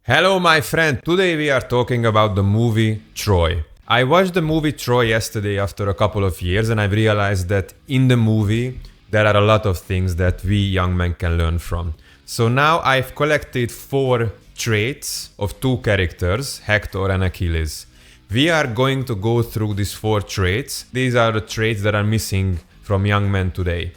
Hello, my friend. Today we are talking about the movie Troy. I watched the movie Troy yesterday after a couple of years, and I realized that in the movie there are a lot of things that we young men can learn from. So now I've collected 4 traits of 2 characters, Hector and Achilles. We are going to go through these 4 traits. These are the traits that are missing from young men today.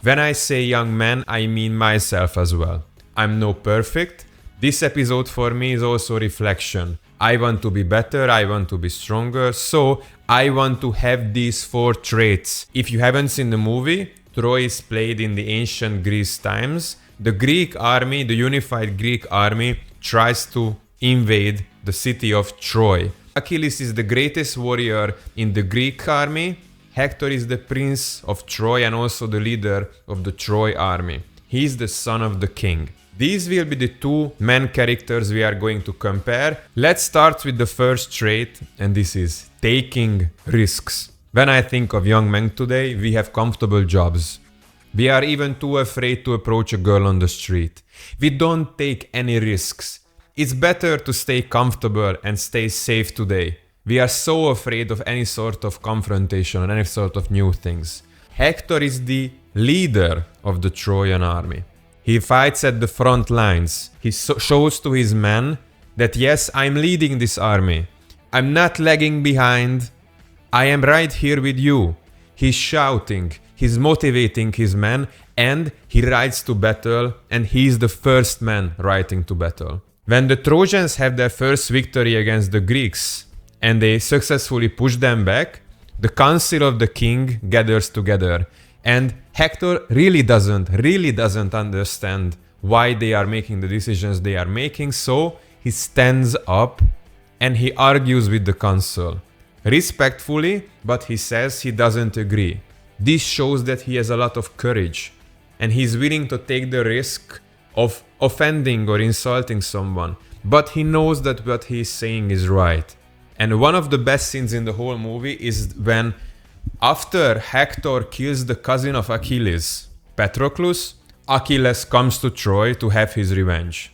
When I say young man, I mean myself as well. I'm no perfect. This episode for me is also reflection. I want to be better, I want to be stronger, so I want to have these 4 traits. If you haven't seen the movie, Troy is played in the ancient Greece times. The Greek army, the unified Greek army, tries to invade the city of Troy. Achilles is the greatest warrior in the Greek army. Hector is the prince of Troy and also the leader of the Troy army. He is the son of the king. These will be the 2 main characters we are going to compare. Let's start with the first trait, and this is taking risks. When I think of young men today, we have comfortable jobs. We are even too afraid to approach a girl on the street. We don't take any risks. It's better to stay comfortable and stay safe today. We are so afraid of any sort of confrontation and any sort of new things. Hector is the leader of the Trojan army. He fights at the front lines. He shows to his men that yes, I'm leading this army. I'm not lagging behind. I am right here with you. He's shouting. He's motivating his men, and he rides to battle, and he's the first man riding to battle. When the Trojans have their first victory against the Greeks and they successfully push them back, the council of the king gathers together. And Hector really doesn't understand why they are making the decisions they are making, so he stands up and he argues with the council. Respectfully, but he says he doesn't agree. This shows that he has a lot of courage and he's willing to take the risk of offending or insulting someone, but he knows that what he's saying is right. And one of the best scenes in the whole movie is when after Hector kills the cousin of Achilles, Patroclus, Achilles comes to Troy to have his revenge.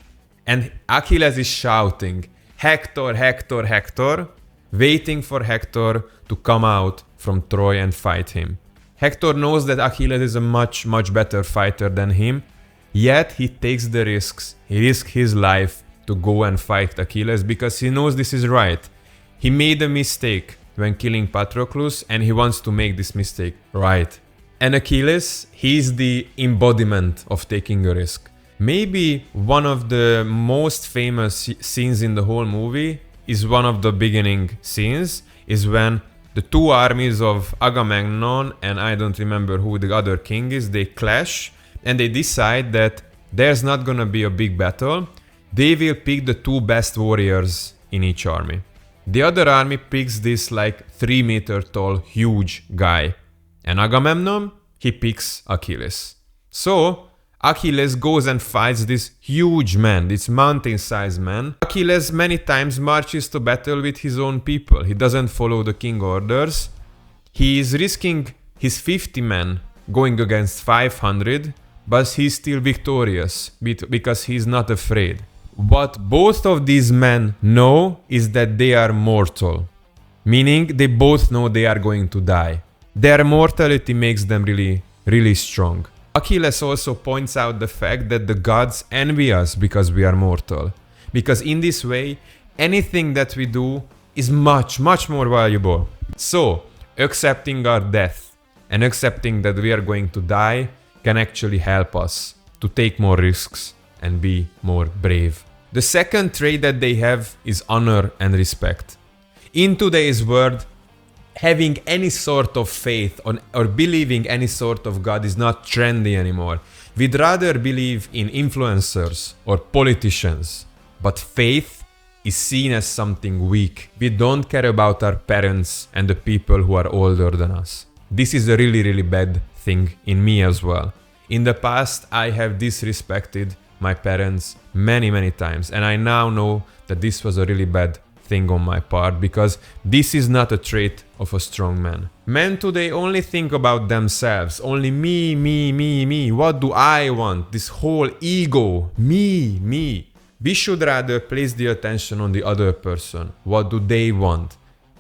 And Achilles is shouting, "Hector, Hector, Hector," waiting for Hector to come out from Troy and fight him. Hector knows that Achilles is a much better fighter than him, yet he takes the risks. He risks his life to go and fight Achilles because he knows this is right. He made a mistake when killing Patroclus, and he wants to make this mistake right. And Achilles, he's the embodiment of taking a risk. Maybe one of the most famous scenes in the whole movie is one of the beginning scenes, is when the 2 armies of Agamemnon, and I don't remember who the other king is, they clash, and they decide that there's not gonna be a big battle. They will pick the 2 best warriors in each army. The other army picks this like 3-meter tall huge guy. And Agamemnon, he picks Achilles. So Achilles goes and fights this huge man, this mountain-sized man. Achilles many times marches to battle with his own people. He doesn't follow the king orders. He is risking his 50 men going against 500, but he's still victorious because he's not afraid. What both of these men know is that they are mortal, meaning they both know they are going to die. Their mortality makes them really strong. Achilles also points out the fact that the gods envy us because we are mortal. Because in this way, anything that we do is much more valuable. So, accepting our death and accepting that we are going to die can actually help us to take more risks and be more brave. The second trait that they have is honor and respect. In today's world, having any sort of faith or believing any sort of God is not trendy anymore. We'd rather believe in influencers or politicians, but faith is seen as something weak. We don't care about our parents and the people who are older than us. This is a really bad thing in me as well. In the past, I have disrespected my parents many times, and I now know that this was a really bad thing on my part, because this is not a trait of a strong man. Men today only think about themselves, only me, what do I want? This whole ego, me. We should rather place the attention on the other person. What do they want?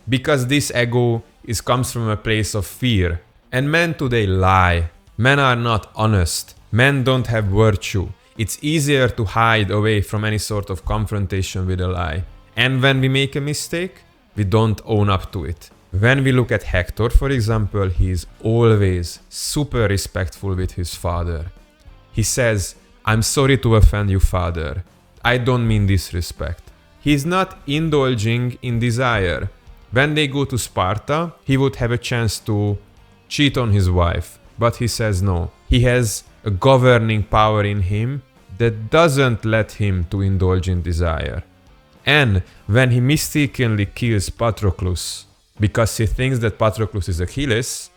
Because this ego comes from a place of fear. And men today lie. Men are not honest. Men don't have virtue. It's easier to hide away from any sort of confrontation with a lie. And when we make a mistake, we don't own up to it. When we look at Hector, for example, he is always super respectful with his father. He says, "I'm sorry to offend you, father. I don't mean disrespect." He's not indulging in desire. When they go to Sparta, he would have a chance to cheat on his wife. But he says no. He has a governing power in him that doesn't let him to indulge in desire. And when he mistakenly kills Patroclus because he thinks that Patroclus is Achilles,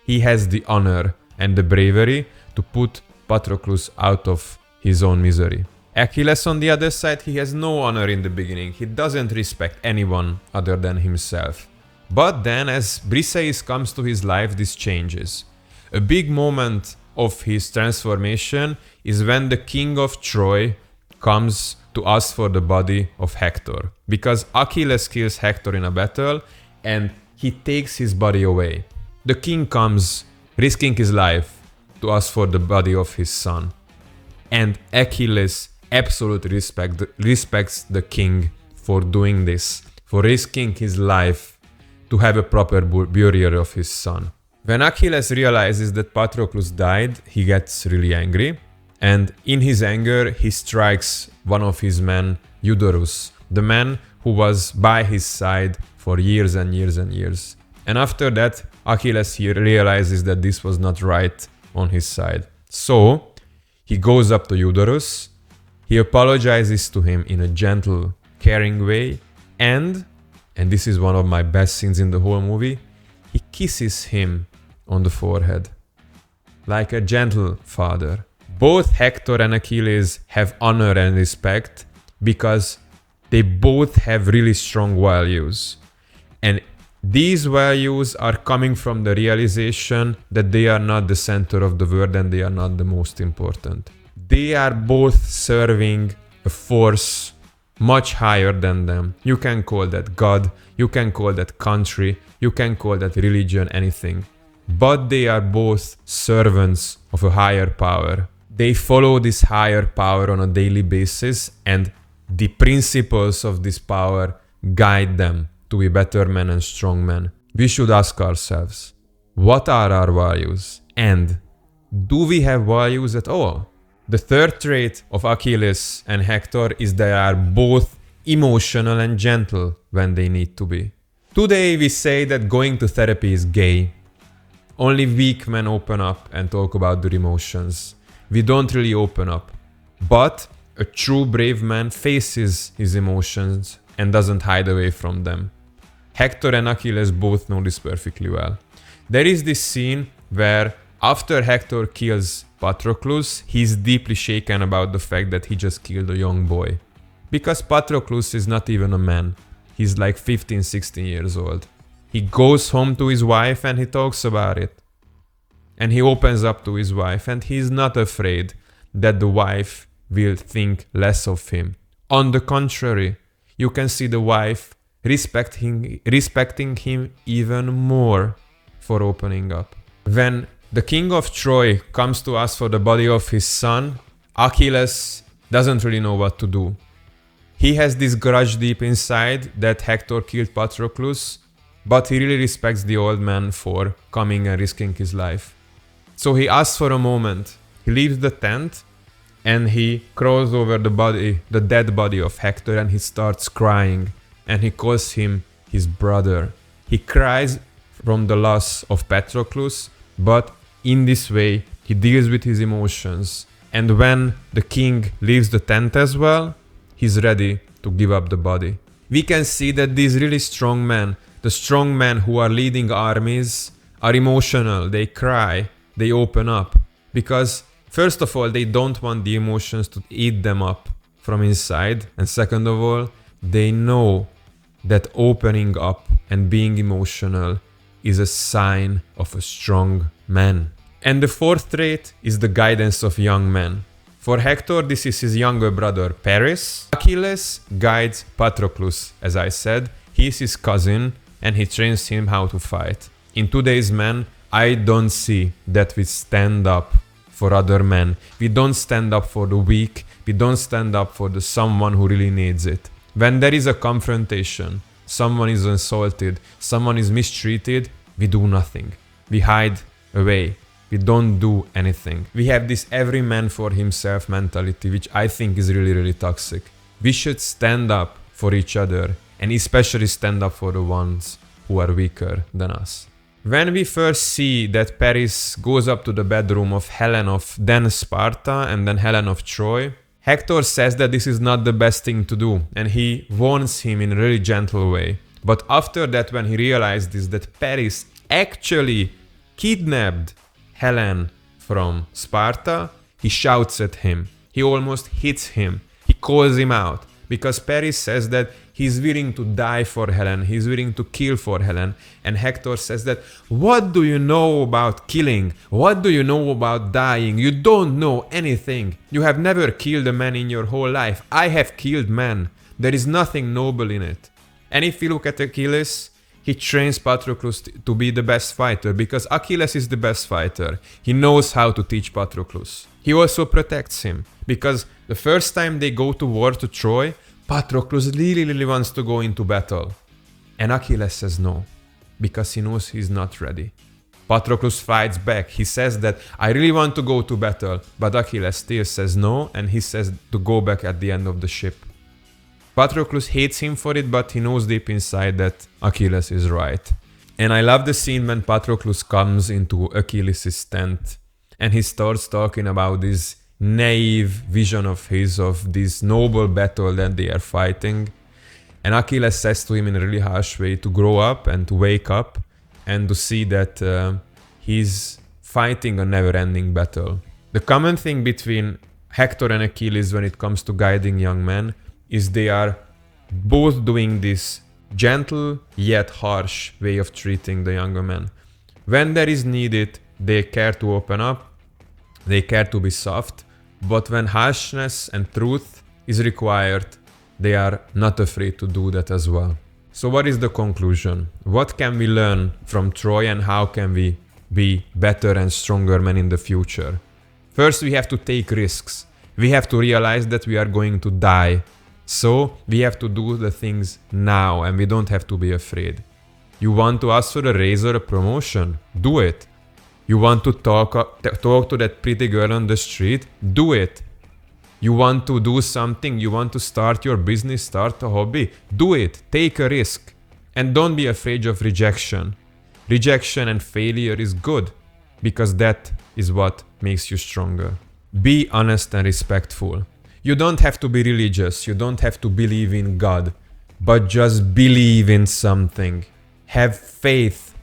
he has the honor and the bravery to put Patroclus out of his own misery. Achilles, on the other side, he has no honor in the beginning. He doesn't respect anyone other than himself. But then, as Briseis comes to his life, this changes. A big moment of his transformation is when the king of Troy comes to ask for the body of Hector. Because Achilles kills Hector in a battle and he takes his body away. The king comes, risking his life, to ask for the body of his son. And Achilles absolutely respects the king for doing this, for risking his life to have a proper burial of his son. When Achilles realizes that Patroclus died, he gets really angry. And in his anger, he strikes one of his men, Eudorus, the man who was by his side for years and years and years. And after that, Achilles here realizes that this was not right on his side. So he goes up to Eudorus, he apologizes to him in a gentle, caring way, and this is one of my best scenes in the whole movie, he kisses him on the forehead, like a gentle father. Both Hector and Achilles have honor and respect because they both have really strong values. And these values are coming from the realization that they are not the center of the world and they are not the most important. They are both serving a force much higher than them. You can call that God, you can call that country, you can call that religion, anything. But they are both servants of a higher power. They follow this higher power on a daily basis, and the principles of this power guide them to be better men and strong men. We should ask ourselves, what are our values? And do we have values at all? The third trait of Achilles and Hector is they are both emotional and gentle when they need to be. Today we say that going to therapy is gay. Only weak men open up and talk about their emotions. We don't really open up. But a true brave man faces his emotions and doesn't hide away from them. Hector and Achilles both know this perfectly well. There is this scene where after Hector kills Patroclus, he's deeply shaken about the fact that he just killed a young boy. Because Patroclus is not even a man. He's like 15, 16 years old. He goes home to his wife and he talks about it. And he opens up to his wife and he's not afraid that the wife will think less of him. On the contrary, you can see the wife respecting him even more for opening up. When the king of Troy comes to ask for the body of his son, Achilles doesn't really know what to do. He has this grudge deep inside that Hector killed Patroclus, but he really respects the old man for coming and risking his life. So he asks for a moment. He leaves the tent and he crawls over the dead body of Hector, and he starts crying, and he calls him his brother. He cries from the loss of Patroclus, but in this way he deals with his emotions. And when the king leaves the tent as well, he's ready to give up the body. We can see that these really strong men, the strong men who are leading armies, are emotional. They cry, they open up, because first of all, they don't want the emotions to eat them up from inside. And second of all, they know that opening up and being emotional is a sign of a strong man. And the fourth trait is the guidance of young men. For Hector, this is his younger brother Paris. Achilles guides Patroclus, as I said. He is his cousin and he trains him how to fight. In today's men, I don't see that we stand up for other men. We don't stand up for the weak. We don't stand up for the someone who really needs it. When there is a confrontation, someone is insulted, someone is mistreated, we do nothing. We hide away. We don't do anything. We have this every man for himself mentality, which I think is really, really toxic. We should stand up for each other and especially stand up for the ones who are weaker than us. When we first see that Paris goes up to the bedroom of Helen of then Sparta and then Helen of Troy, Hector says that this is not the best thing to do and he warns him in a really gentle way. But after that, when he realized this, that Paris actually kidnapped Helen from Sparta, he shouts at him. He almost hits him. He calls him out because Paris says that he's willing to die for Helen. He's willing to kill for Helen. And Hector says that, what do you know about killing? What do you know about dying? You don't know anything. You have never killed a man in your whole life. I have killed men. There is nothing noble in it. And if you look at Achilles, he trains Patroclus to be the best fighter because Achilles is the best fighter. He knows how to teach Patroclus. He also protects him because the first time they go to war to Troy, Patroclus really wants to go into battle. And Achilles says no, because he knows he's not ready. Patroclus fights back. He says that I really want to go to battle, but Achilles still says no, and he says to go back at the end of the ship. Patroclus hates him for it, but he knows deep inside that Achilles is right. And I love the scene when Patroclus comes into Achilles' tent and he starts talking about this naive vision of his, of this noble battle that they are fighting. And Achilles says to him in a really harsh way to grow up and to wake up and to see that he's fighting a never-ending battle. The common thing between Hector and Achilles when it comes to guiding young men is they are both doing this gentle yet harsh way of treating the younger men. When there is needed, they care to open up, they care to be soft, but when harshness and truth is required, they are not afraid to do that as well. So what is the conclusion? What can we learn from Troy and how can we be better and stronger men in the future? First, we have to take risks. We have to realize that we are going to die. So we have to do the things now and we don't have to be afraid. You want to ask for a raise or a promotion? Do it. You want to talk to that pretty girl on the street? Do it. You want to do something, you want to start your business, start a hobby? Do it. Take a risk. And don't be afraid of rejection. Rejection and failure is good because that is what makes you stronger. Be honest and respectful. You don't have to be religious, you don't have to believe in God, but just believe in something. Have faith,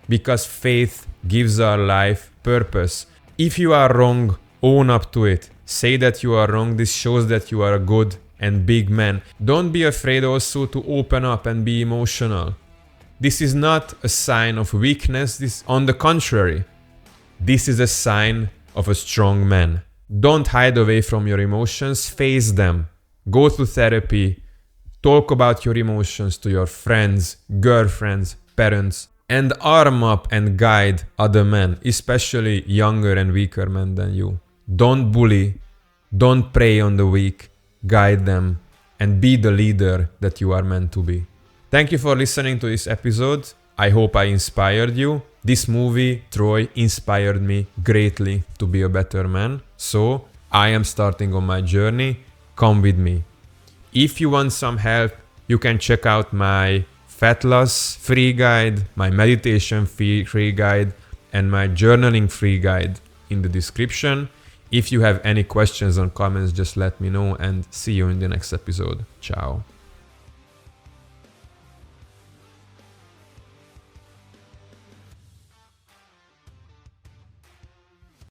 because faith gives our life purpose. If you are wrong, own up to it. Say that you are wrong. This shows that you are a good and big man. Don't be afraid also to open up and be emotional. This is not a sign of weakness. On the contrary, this is a sign of a strong man. Don't hide away from your emotions, face them. Go to therapy, talk about your emotions to your friends, girlfriends, parents, and arm up and guide other men, especially younger and weaker men than you. Don't bully, don't prey on the weak, guide them, and be the leader that you are meant to be. Thank you for listening to this episode. I hope I inspired you. This movie, Troy, inspired me greatly to be a better man. So I am starting on my journey. Come with me. If you want some help, you can check out my fat loss free guide, my meditation free guide, and my journaling free guide in the description. If you have any questions or comments, just let me know and see you in the next episode. Ciao.